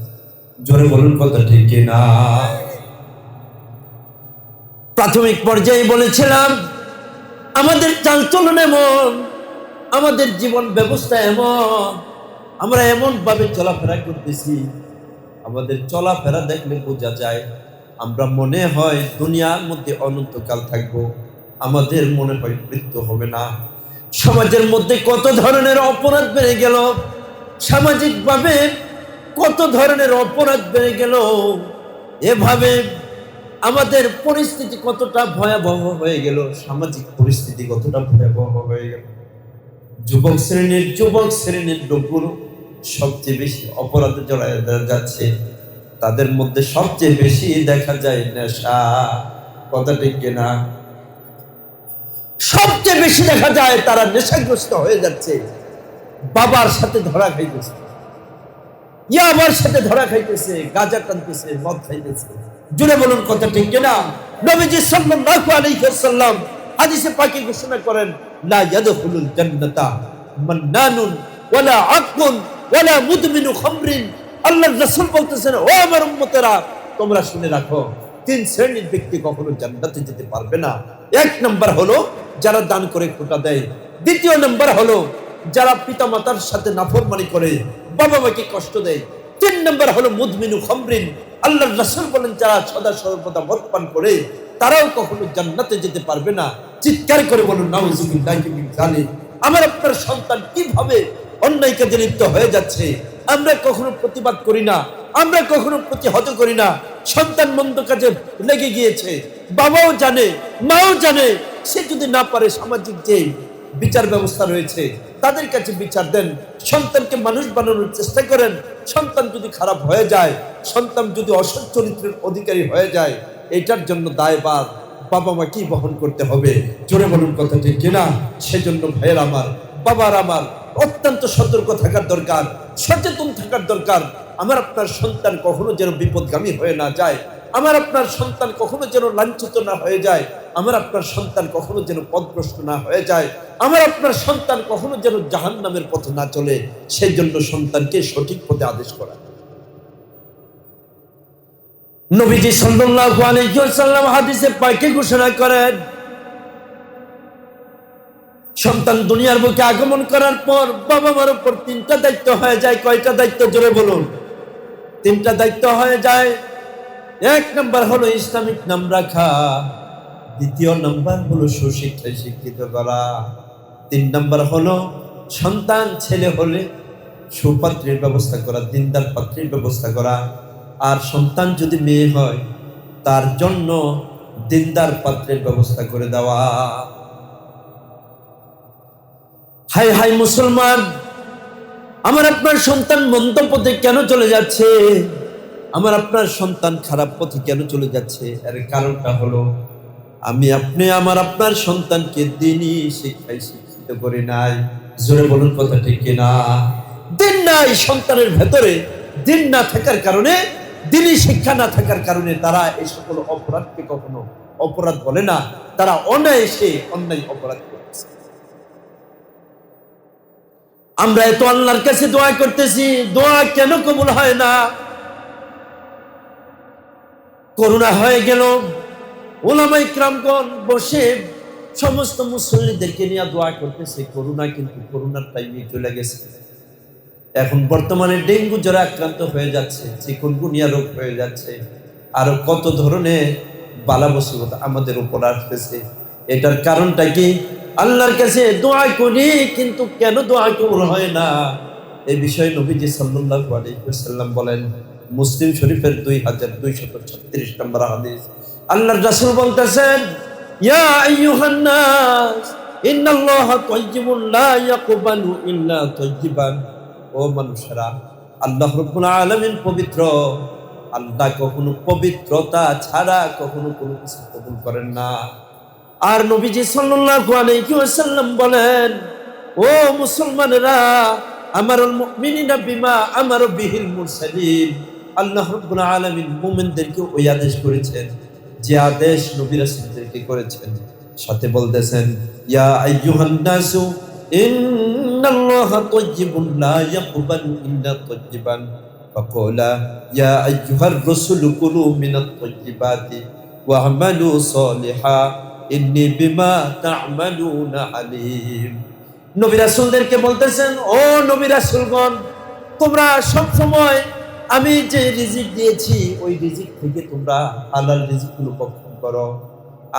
জোরে বলুন কথা ঠিক কিনা? প্রাথমিক পর্যায়ে বলেছিলাম আমাদের চালচলন এমন, আমাদের জীবন ব্যবস্থা এমন, আমরা এমন ভাবে চলাফেরা করতেছি, আমাদের চলাফেরা দেখলে বোঝা যায় আমরা মনে হয় দুনিয়ার মধ্যে অনন্তকাল থাকবো, আমাদের মনে হয় মৃত্যু হবে না। সমাজের মধ্যে কত ধরনের অপরাধ বেড়ে গেল, সামাজিকভাবে কত ধরনের অপরাধ বেড়ে গেল, এভাবে আমাদের পরিস্থিতি কতটা ভয়াবহ হয়ে গেল, সামাজিক পরিস্থিতি কতটা ভয়াবহ হয়ে গেল। যুবক শ্রেণীর লোকগুলো সবচেয়ে বেশি অপরাধে জড়ায় যাচ্ছে, তাদের মধ্যে সবচেয়ে বেশি দেখা যায় নেশা। কথা ঠিক কিনা? সবচেয়ে বেশি দেখা যায় তারা নেশাগ্রস্ত হয়ে যাচ্ছে। বাবার সাথে ধরা খাইতেছে, ইয়াবার সাথে ধরা খাইতেছে, গাঁজা টানতেছে, মদ খাইতেছে। জুড়ে বলুন কথা ঠিক কিনা? নবীজি সাল্লাল্লাহু আলাইহি ওয়াসাল্লাম হাদিসে পাকে ঘোষণা করেন, লা ইয়াদখুলুল জান্নাতা মান্নানুন ওয়ালা আকুন ওয়ালা মুদমিনু খামরিন। আল্লাহর রাসূল বলতেছেন, ও আমার উম্মতেরা, তোমরা শুনে রাখো, তিন শ্রেণীর ব্যক্তি কখনো জান্নাতে যেতে পারবে না। এক নাম্বার হলো যারা দান করে খোটা দেয়, দ্বিতীয় নাম্বার হলো যারা পিতামাতার সাথে নাফরমানি করে, বাবা মাকে কষ্ট দেয়, তিন নাম্বার হলো মুদমিনু খামরিন। আল্লাহর রাসূল বলেন যারা সদা সর্বদা মদ পান করে তারাও কখনো জান্নাতে যেতে পারবে না। চিৎকার করে বলুন নাউযুবিল্লাহি মিন যালিক। আমার আপনার সন্তান কিভাবে অন্যায় কাজে লিপ্ত হয়ে যাচ্ছে, আমরা কখনো প্রতিবাদ করি না, আমরা কখনো প্রতিহত করি না। সন্তান মন্দ কাজে লেগে গিয়েছে, বাবাও জানে, মাও জানে, সে যদি না পারে সামাজিক যে বিচার ব্যবস্থা রয়েছে তাদের কাছে বিচার দেন, সন্তানকে মানুষ বানানোর চেষ্টা করেন। সন্তান যদি খারাপ হয়ে যায়, সন্তান যদি অসৎ চরিত্রের অধিকারী হয়ে যায়, এটার জন্য দায়ভার বাবা মাকেই বহন করতে হবে। জোরে বলুন কথা ঠিক কিনা? সেজন্য ভাইয়ের আমার, বাবার আমার অত্যন্ত সতর্ক থাকার দরকার, সচেতন থাকার দরকার। আমার আপনার সন্তান কখনো যেন বিপদগামী হয়ে না যায়, আমার আপনার সন্তান কখনো যেন লাঞ্ছিত না হয়ে যায়, আমার আপনার সন্তান কখনো যেন পথভ্রষ্ট না হয়ে যায়, আমার আপনার সন্তান কখনো যেন জাহান্নামের পথে না চলে। সেই জন্য সন্তানকে সঠিক পথে আদেশ করা। নবীজি সাল্লাল্লাহু আলাইহি ওয়াসাল্লাম হাদিসে পাকে ঘোষণা করেন, সন্তান দুনিয়ার বুকে আগমন করার পর বাবা মার উপর তিনটা দায়িত্ব হয়ে যায়। কয়টা দায়িত্ব? জোরে বলুন। তিনটা দায়িত্ব হয়ে যায়। এক নাম্বার হলো ইসলামিক নাম রাখা, দ্বিতীয় নাম্বার হলো সুশিক্ষায় শিক্ষিত করা, তিন নাম্বার হলো সন্তান ছেলে হলে সুপাত্রের ব্যবস্থা করা, দিনদার পাত্রের ব্যবস্থা করা, আর সন্তান যদি মেয়ে হয় তার জন্য দিনদার পাত্রের ব্যবস্থা করে দেওয়া। হাই হাই মুসলমান, আমার আপনার সন্তান মন্দ পথে কেন চলে যাচ্ছে, আমার আপনার সন্তান খারাপ পথে কেন চলে যাচ্ছে? এর কারণটা হলো আমি আপনি আমার আপনার সন্তানকে দ্বীনি শিক্ষায় শিক্ষিত করি নাই। জোরে বলুন কথা ঠিক কিনা? দিন নাই সন্তানের ভেতরে, দিন না থাকার কারণে, দ্বীনি শিক্ষা না থাকার কারণে তারা এই সকল অপরাধকে কখনো অপরাধ বলে না, তারা অনায়াসে অন্যায় অপরাধ করতেছে। আমরা এত আল্লাহর কাছে দোয়া করতেছি, দোয়া কেন কবুল হয় না? করোনা হয়ে গেল, ওলামা ইকরামগণ বসে সমস্ত মুসল্লিদেরকে নিয়ে দোয়া করতেছে। করোনা কিন্তু করোনার টাইমে চলে গেছে। এখন বর্তমানে ডেঙ্গু জ্বরে আক্রান্ত হয়ে যাচ্ছে, চিকুনগুনিয়া রোগ হয়ে যাচ্ছে, আরো কত ধরনের বালা মুসিবত আমাদের উপর আসতেছে। এটার কারণটা কি? আল্লাহর কাছে দোয়া করি কিন্তু কেন দোয়া কবুল হয় না? এই বিষয়ে নবীজি সাল্লাল্লাহু আলাইহি ওয়াসাল্লাম বলেন, মুসলিম শরীফের 2236 নম্বর হাদিস, আল্লাহর রাসূল বলতেছেন, ইয়া আইয়ুহান নাস ইন্নাল্লাহা তাইয়্যিবুন লা ইয়াকবালু ইল্লা তাইয়্যিবান। ও মানুষেরা, আল্লাহ রাব্বুল আলামিন পবিত্র, আল্লাহ কখনো পবিত্রতা ছাড়া কখনো কোনো কিছু কবুল করেন না। আর নবীজি সাল্লাল্লাহু আলাইহি ওয়াসাল্লাম বলেন, ও মুসলমানেরা, আমারুল মুমিনিনা বিমা আমারু বিহিল মুরসালিন। আল্লাহ রাব্বুল আলামিন মুমিনদেরকে ওই আদেশ করেছেন যে আদেশ নবী রাসূলদেরকে করেছেন। সাথে বলতেছেন, ইয়া আইয়ুহান নাসু ইন্নাল্লাহা তাইয়্যিবুন লা ইয়াকবালু ইল্লা তাইয়্যিবান। ও فقال يا أيها الرسل كلوا من الطيبات واعملوا صالحا إني بما تعملون عليم নবী রাসূলদেরকে বলতেছেন, ও নবী রাসূলগণ, তোমরা সব সময় আমি যে রিজিক দিয়েছি ওই রিজিক থেকে তোমরা হালাল রিজিকগুলো ভক্ষণ করো,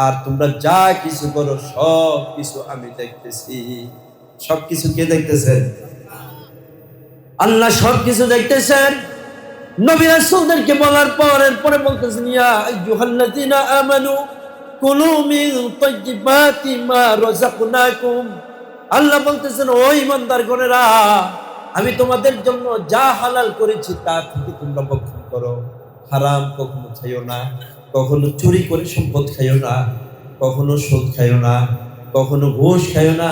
আর তোমরা যা কিছু করো সব কিছু আমি দেখতেছি। সব কিছু কে দেখতেছেন? আল্লাহ সব কিছু দেখতেছেন। নবী রাসূলদেরকে বলার পর এরপরে বলতেছেন, ইয়া আইয়ুহাল্লাযীনা আমানু কুলু মিন তাইয়্যিবাতি মা রাযাকনাকুম। আল্লাহ বলতেছেন, ও ঈমানদারগণেরা, আমি তোমাদের জন্য যা হালাল করেছি তা থেকে তোমরা ভক্ষণ করো। হারাম কখনো খাইও না, কখনো চুরি করে সম্পদ খাইও না, কখনো সুদ খাইও না, কখনো ঘুষ খাইও না,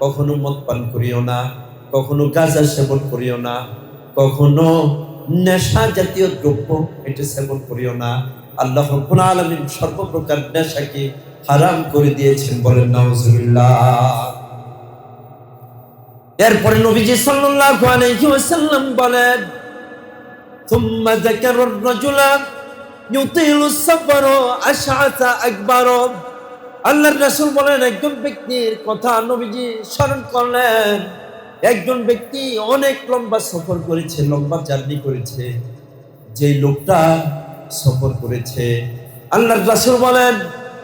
কখনো মদ পান করিও না, কখনো গাঁজা সেবন করিও না, কখনো নেশা জাতীয় দ্রব্য এটা সেবন করিও না। আল্লাহ রাব্বুল আলামিন সর্বপ্রকার নেশাকে হারাম করে দিয়েছেন, বলেন নাউজুবিল্লাহ। এরপরে নবীজি সাল্লাল্লাহু আলাইহি ওয়াসাল্লাম বলেন, সুম্মা যাকারা আর-রাজুলা ইউতিলু সাফার আশআসা আকবার। আল্লাহর রাসূল বলেন, একজন ব্যক্তির কথা নবীজি স্মরণ করলেন। একজন ব্যক্তি অনেক লম্বা সফর করেছে, লম্বা জার্নি করেছে। যে লোকটা সফর করেছে, আল্লাহর রাসূল বলেন,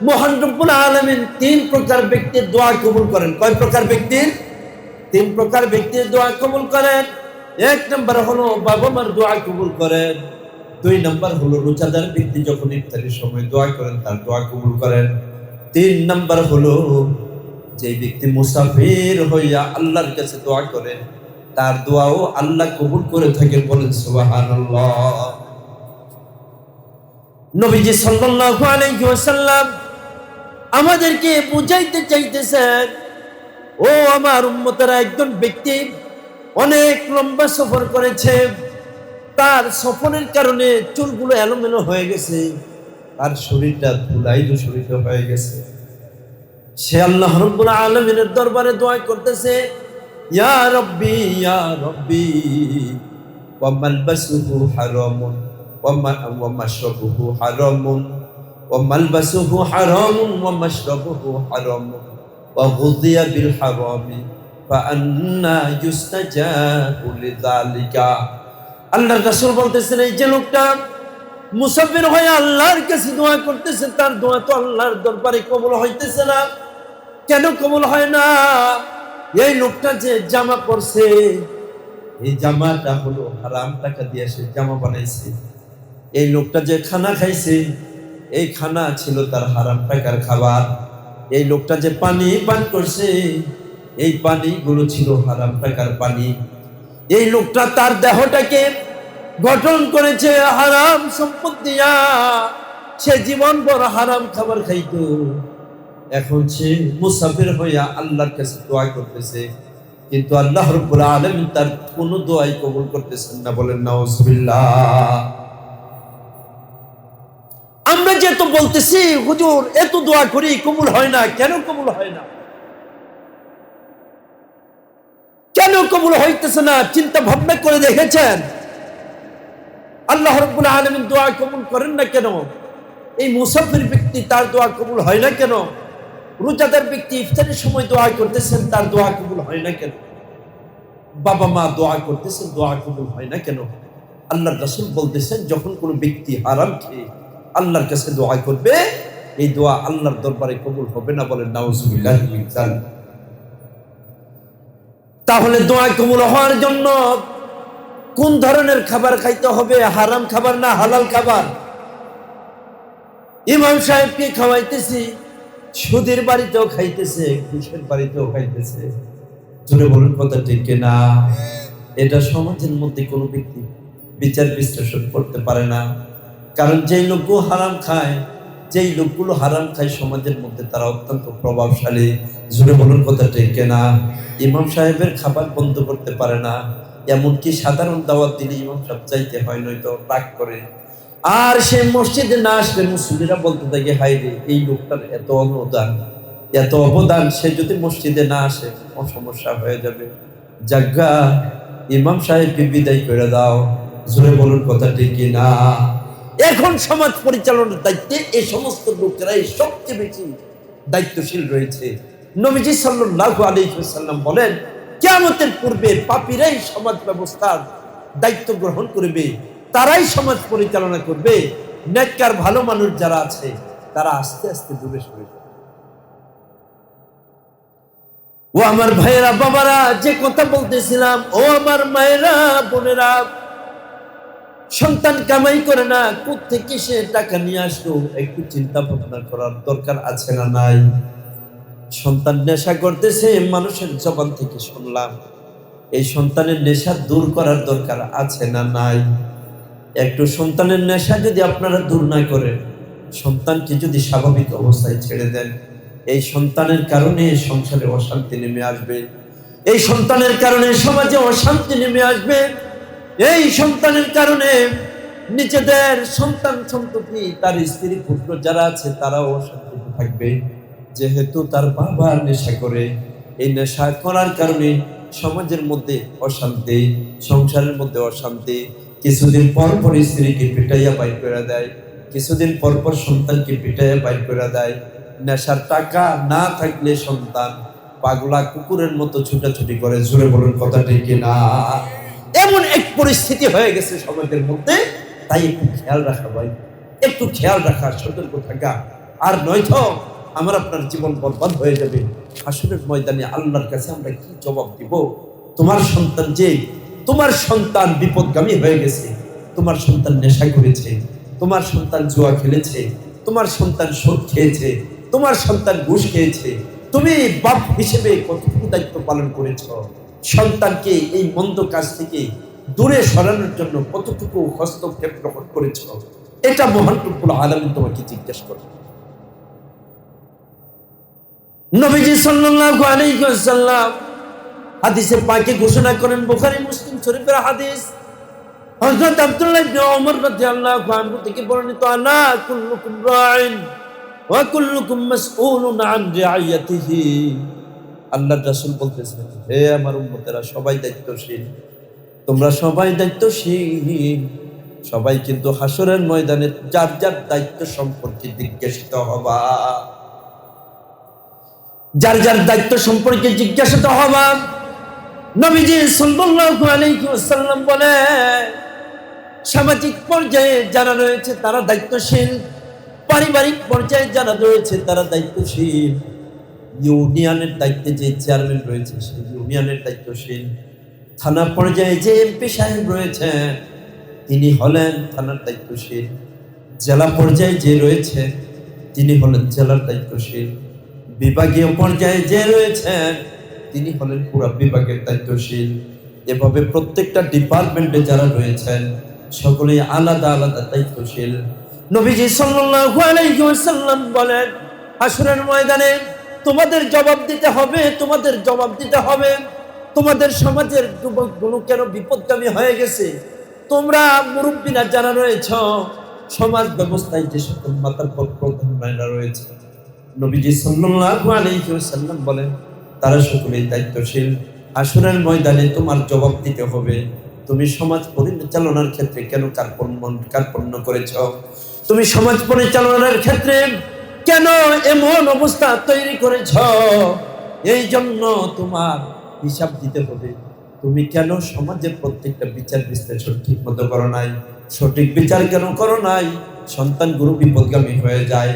মহান রব্বুল আলামিন তিন প্রকার ব্যক্তির দোয়া কবুল করেন। কয় প্রকার ব্যক্তির? তিন প্রকার ব্যক্তির দোয়া কবুল করেন। এক নম্বর হলো বাবা মার দোয়া কবুল করেন। দুই নম্বর হলো রোজাদার ব্যক্তি যখন ইফতারের সময় দোয়া করেন তার দোয়া কবুল করেন। তিন নম্বর হলো যে ব্যক্তি মুসাফির হইয়া আল্লাহর কাছে দোয়া করে তার দোয়াও আল্লাহ কবুল করে থাকেন, বলেন সুবহানাল্লাহ। নবীজি সাল্লাল্লাহু আলাইহি ওয়াসাল্লাম আমাদেরকে বুঝাইতে চাইতেছেন, ও আমার উম্মতেরা, একজন ব্যক্তি অনেক লম্বা সফর করেছে, তার সফরের কারণে চুলগুলো এলোমেলো হয়ে গেছে, তার শরীরটা ধুলাই দূষিত হয়ে গেছে। সে আল্লাহ রাব্বুল আলামিনের দরবারে দোয়া করতেছে, ইয়া রাব্বি ইয়া রাব্বি ওয়া মালবাসুহু হারামুন ওয়া মাশরাবুহু হারামুন ওয়া মালবাসুহু হারামুন ওয়া মাশরাবুহু হারামুন ওয়া গুযিয়া বিল হারামি ফাআন্না ইউস্তাজাবু লিযালিকা। আল্লাহর রাসূল বলতেছেন, এই যে লোকটা মুসাফির হয়ে আল্লাহর কাছে দোয়া করতেছে তার দোয়া তো আল্লাহর দরবারে কবুল হইতেছে না। কেন কবুল হয় না? এই লোকটা যে জামা পরছে, এই জামাটা হলো হারাম টাকা দিয়ে সে জামা বানাইছে। এই লোকটা যে খানা খাইছে, এই খানা ছিল তার হারাম টাকার খাবার। এই লোকটা যে পানি পান করছে, এই পানিগুলো ছিল হারাম টাকার পানি। এই লোকটা তার দেহটাকে গঠন করেছে হারাম সম্পদ দিয়া, সে জীবন বড় হারাম খাবার খাইতো। এখন সে মুসাফির হইয়া আল্লাহর কাছে দোয়া করতেছে, কিন্তু আল্লাহ রাব্বুল আলামিন তার কোনো দোয়াই কবুল করতেছেন না, বলেন নাউজুবিল্লাহ। আমরা যে তো বলতেছি, হুজুর এত দোয়া করি কবুল হয় না, কেন কবুল হয় না? কেন কবুল হইতেছে না? চিন্তা ভাবনা করে দেখেছেন? আল্লাহ রাব্বুল আলামিন দোয়া কবুল করেন না কেন? এই মুসাফির ব্যক্তি তার দোয়া কবুল হয় না কেন? রোজাদার ব্যক্তি ইফতারের সময় দোয়া করতেছেন, তার দোয়া কবুল হয় না কেন? বাবা মা দোয়া করতেছেন, দোয়া কবুল হয় না কেন? আল্লাহর রাসূল বলতেছেন, যখন কোনো ব্যক্তি হারাম খেয়ে আল্লাহর কাছে দোয়া করবে, এই দোয়া আল্লাহর দরবারে কবুল হবে না, বলেন নাউজুবিল্লাহ মিন যালিক। তাহলে দোয়া কবুল হওয়ার জন্য কোন ধরনের খাবার খাইতে হবে? হারাম খাবার না হালাল খাবার? ইমাম সাহেবকে খাওয়াইতেছি, সুদের বাড়িতেও খাইতেছে, ঘুষের বাড়িতেও খাইতেছে। জোরে বলুন কথা ঠিক কিনা? এটা সমাজের মধ্যে কোনো ব্যক্তি বিচার বিশ্লেষণ করতে পারে না। কারণ যেই লোকগুলো হারাম খায়, যেই লোকগুলো হারাম খায় সমাজের মধ্যে তারা অত্যন্ত প্রভাবশালী। জোরে বলুন কথা ঠিক কিনা? ইমাম সাহেবের খাবার বন্ধ করতে পারে না, এমনকি সাধারণ দাওয়াত দিলে ইমাম সাহেব চাইতে হয়, নয়তো রাগ করে। আর সে মসজিদে না আসলে মুসল্লিরা বলতে থাকে, হাই রে, এই লোকটার এত অবদান, সে যদি মসজিদে না আসে সমস্যা হয়ে যাবে। জাগা, ইমাম সাহেবকে বিদায় করে দাও, জোরে বলুন কথা ঠিক কিনা? এখন সমাজ পরিচালনার দায়িত্বে এই সমস্ত লোকেরাই সবচেয়ে বেশি দায়িত্বশীল রয়েছে। নবীজি সাল্লাল্লাহু আলাইহি ওয়াসাল্লাম বলেন, কিয়ামতের পূর্বে পাপীরাই সমাজ ব্যবস্থার দায়িত্ব গ্রহণ করবে, তারাই সমাজ পরিচালনা করবে। নেককার ভালো মানুষ যারা আছে তারা আস্তে আস্তে দূরে সরে যাবে। ও আমার ভাইয়েরা বাবারা, যে কথা বলতেছিলাম, ও আমার মায়েরা বোনেরা, সন্তান কামাই করে না, কোত্থেকে সে টাকা নিয়ে আসলো একটু চিন্তা ভাবনা করার দরকার আছে না নাই? সন্তান নেশা করতেছে, মানুষের জবান থেকে শুনলাম, এই সন্তানের নেশা দূর করার দরকার আছে না নাই? একটু সন্তানের নেশা যদি আপনারা দূর না করেন, সন্তানকে যদি স্বাভাবিক অবস্থায় ছেড়ে দেন, এই সন্তানের কারণে সংসারে অশান্তি নেমে আসবে, এই সন্তানের কারণে সমাজে অশান্তি নেমে আসবে, এই সন্তানের কারণে নিজেদের সন্তান সন্ততি, তার স্ত্রী পুত্র যারা আছে তারাও অশান্তিতে থাকবে। যেহেতু তার বাবা নেশা করে, এই নেশা করার কারণে সমাজের মধ্যে অশান্তি, সংসারের মধ্যে অশান্তি। কিছুদিন পর পর স্ত্রীকে পিটাইয়া বাইর করে দেয়, কিছুদিন পর পর সন্তানকে পিটাইয়া বাইর করে দেয়। নেশার টাকা না থাকলে সন্তান পাগলা কুকুরের মতো ছুটাছুটি করে। জোরে বলুন কথা ঠিক কিনা? এমন এক পরিস্থিতি হয়ে গেছে সমাজের মধ্যে। তাই একটু খেয়াল রাখা ভাই, একটু খেয়াল রাখা, সতর্ক থাকা। আর নয়তো আমার আপনার জীবন বরবাদ হয়ে যাবে। হাসরের ময়দানে আল্লাহর কাছে আমরা কি জবাব দিব? তোমার সন্তান তোমার সন্তান বিপদগামী হয়ে গেছে, তোমার সন্তান নেশা করেছে, তোমার সন্তান জুয়া খেলেছে, তোমার সন্তান সুদ খেয়েছে, তোমার সন্তান ঘুষ খেয়েছে, তুমি বাপ হিসেবে কতটুকু দায়িত্ব পালন করেছ? সন্তানকে এই মন্দ কাজ থেকে দূরে সরানোর জন্য কতটুকু হস্তক্ষেপ গ্রহণ করেছ? এটা মহান রব্বুল আলামিন তোমাকে জিজ্ঞেস করে। নবীজি সাল্লাল্লাহু আলাইহি ওয়াসাল্লাম হাদিসে পাকে ঘোষণা করেন, বুখারী মুসলিম শরীফের হাদিস, হযরত আব্দুল্লাহ ইবনে ওমর রাদিয়াল্লাহু আনহু থেকে বর্ণিত, আলা কুল্লুকুম রাইন ওয়া কুল্লুকুম মাসউলুন আন রাইয়াতিহি। আল্লাহর রাসূল বলতেছেন, হে আমার উম্মতেরা, সবাই দায়িত্বশীল, তোমরা সবাই দায়িত্বশীল, সবাই কিন্তু হাসরের ময়দানে যার যার দায়িত্ব সম্পর্কে জিজ্ঞাসিত হবা, যার যার দায়িত্ব সম্পর্কে জিজ্ঞাসিত হবা। নবীজি সাল্লাল্লাহু আলাইহি ওয়াসাল্লাম বলে, সামাজিক পর্যায়ে যারা রয়েছে তারা দায়িত্বশীল, পারিবারিক পর্যায়ে যারা রয়েছে তারা দায়িত্বশীল, ইউনিয়নের দায়িত্বে যে চেয়ারম্যান রয়েছে সেই ইউনিয়নের দায়িত্বশীল, থানা পর্যায়ে যে এমপি সাহেব রয়েছে তিনি হলেন থানার দায়িত্বশীল, জেলা পর্যায়ে যে রয়েছে তিনি হলেন জেলার দায়িত্বশীল, বিভাগীয় পর্যায়ে যে রয়েছেন তিনি হলেন পুরো বিভাগের দায়িত্বশীল। এভাবে প্রত্যেকটা ডিপার্টমেন্টে যারা রয়েছেন সকলেই আলাদা আলাদা দায়িত্বশীল। নবীজি সাল্লাল্লাহু আলাইহি ওয়াসাল্লাম বলেন, হাসরের ময়দানে তোমাদের জবাব দিতে হবে, তোমাদের জবাব দিতে হবে। তোমাদের সমাজের যুবকগুলো কেন বিপদগামী হয়ে গেছে? তোমরা মুরব্বীরা যারা রয়েছ, সমাজ ব্যবস্থায় যে সকল মাতার প্রধানরা রয়েছে, নবীজি সাল্লাল্লাহু আলাইহি ওয়াসাল্লাম বলেন তারা সকলেই দায়িত্বশীল। হাসরের ময়দানে তোমার জবাব দিতে হবে, তুমি সমাজ পরিচালনার ক্ষেত্রে কেন কার্পণ্য করেছ? তুমি সমাজ পরিচালনার ক্ষেত্রে কেন এমন অবস্থা তৈরি করেছ? এই জন্য তোমার হিসাব দিতে হবে। তুমি কেন সমাজের প্রত্যেকটা বিচার বিশ্লেষণ ঠিক মতো করো নাই? সঠিক বিচার কেন করো নাই? সন্তানগুলো বিপদগামী হয়ে যায়,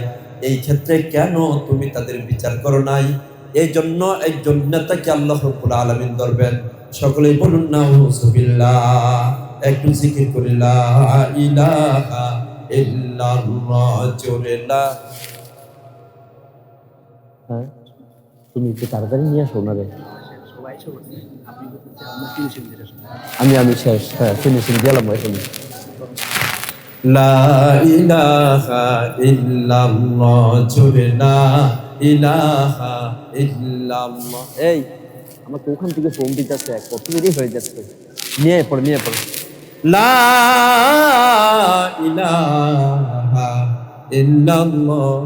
এই ক্ষেত্রে কেন তুমি তাদের বিচার করো নাই? এই জন্য একজন নেতাকে আল্লাহ রাব্বুল আলামিন ধরবেন। সকলেই বলুন নাউযুবিল্লাহ, একটু জিকির করি লা ইলাহা ইল্লাল্লাহ, জোরে লা। হ্যাঁ, তুমি একটু তাড়াতাড়ি নিয়ে আসো না রে। আমি শেষ, হ্যাঁ ফিনিশিং গেলাম এখন। লা ইলাহা ইল্লাল্লাহ, জোরে লা ইলাহা ইল্লাল্লাহ। এই আমাকে ওখান থেকে ফোন দিতেছে, কত দেরি হয়ে যাচ্ছে। নিয়ে পড়ে লা ইলাহা ইল্লাল্লাহ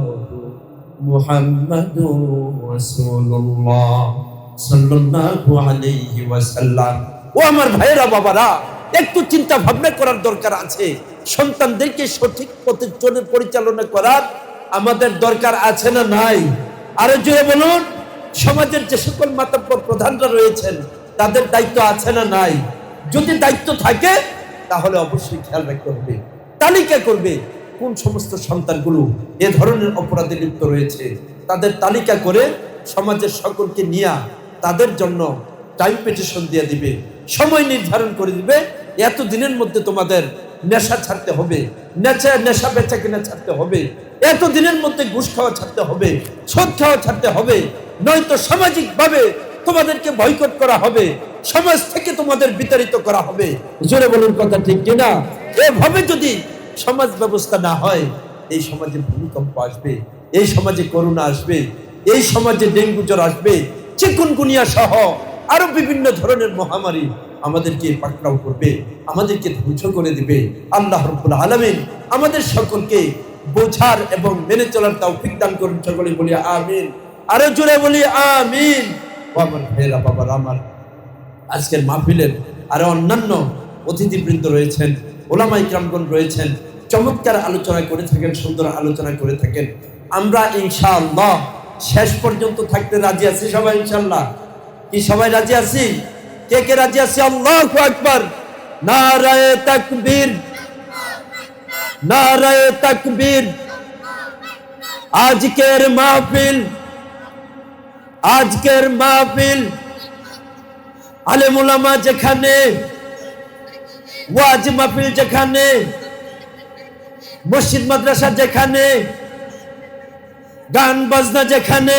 মুহাম্মাদুর রাসূলুল্লাহ সাল্লাল্লাহু আলাইহি ওয়াসাল্লাম। ও আমার ভাইরা বাবারা, একটু চিন্তা ভাবনা করার দরকার আছে। সন্তানদেরকে সঠিক পথে পরিচালনা করার আমাদের দরকার আছে না নাই? আরো জোরে বলুন। সমাজের যে সকল মাতাব্বর প্রধানরা রয়েছেন তাদের দায়িত্ব আছে না নাই? যদি দায়িত্ব থাকে তাহলে অবশ্যই খেয়াল রাখতে হবে, তালিকা করবে কোন সমস্ত সন্তানগুলো এ ধরনের অপরাধে লিপ্ত রয়েছে, তাদের তালিকা করে সমাজের সকলকে নিয়ে তাদের জন্য টাইম পিটিশন দিয়ে দিবে, সময় নির্ধারণ করে দিবে। এত দিনের মধ্যে তোমাদের নেশা ছাড়তে হবে, নেশা বেচা কিনা ছাড়তে হবে, এত দিনের মধ্যে ঘুষ খাওয়া ছাড়তে হবে, সুদ খাওয়া ছাড়তে হবে, নয়তো সামাজিক ভাবে তোমাদেরকে বয়কট করা হবে, সমাজ থেকে তোমাদের বিতাড়িত করা হবে। জোরে বলুন কথা ঠিক কিনা? এভাবে যদি সমাজ ব্যবস্থা না হয় এই সমাজে ভূমিকম্প আসবে, এই সমাজে করোনা আসবে, এই সমাজে ডেঙ্গু জ্বর আসবে, চিকুনগুনিয়া সহ আরো বিভিন্ন ধরনের মহামারী আমাদেরকে পাকড়াও করবে, আমাদেরকে ধ্বংস করে দিবে। আল্লাহ রাব্বুল আলামিন আমাদের সকলকে বোঝার এবং মেনে চলার তৌফিক দান করুন। সকলে বলি আমিন। আরো জোরে বলি আমিন। ও আমার ভাইয়েরা, বাবার আমার, আজকের মাহফিলের আরো অন্যান্য অতিথিবৃন্দ রয়েছেন, ওলামা ইকরামগণ রয়েছেন, চমৎকার আলোচনা করে থাকেন, সুন্দর আলোচনা করে থাকেন। আমরা ইনশাআল্লাহ শেষ পর্যন্ত থাকতে রাজি আছি সবাই ইনশাআল্লাহ। কি সবাই রাজি আছি? কে কে রাজি আছি? আল্লাহু আকবার। নারায়ে তাকবীর, নারায়ে তাকবীর। আজকের মাহফিল আলেম উলামা যেখানে, ওয়াজ মাহফিল যেখানে, মসজিদ মাদ্রাসা যেখানে, গান বাজনা যেখানে,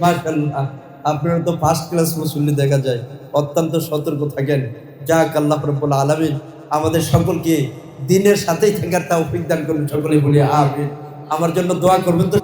মাশাআল্লাহ আপনারা তো ফার্স্ট ক্লাস মুসল্লি দেখা যায়, অত্যন্ত সতর্ক থাকেন। যাক, আল্লাহ রাব্বুল আলামিন আমাদের সকলকে দ্বীনের সাথেই থাকার তৌফিক দান করুন। সকলে বলি আমিন। আমার জন্য দোয়া করবেন তো?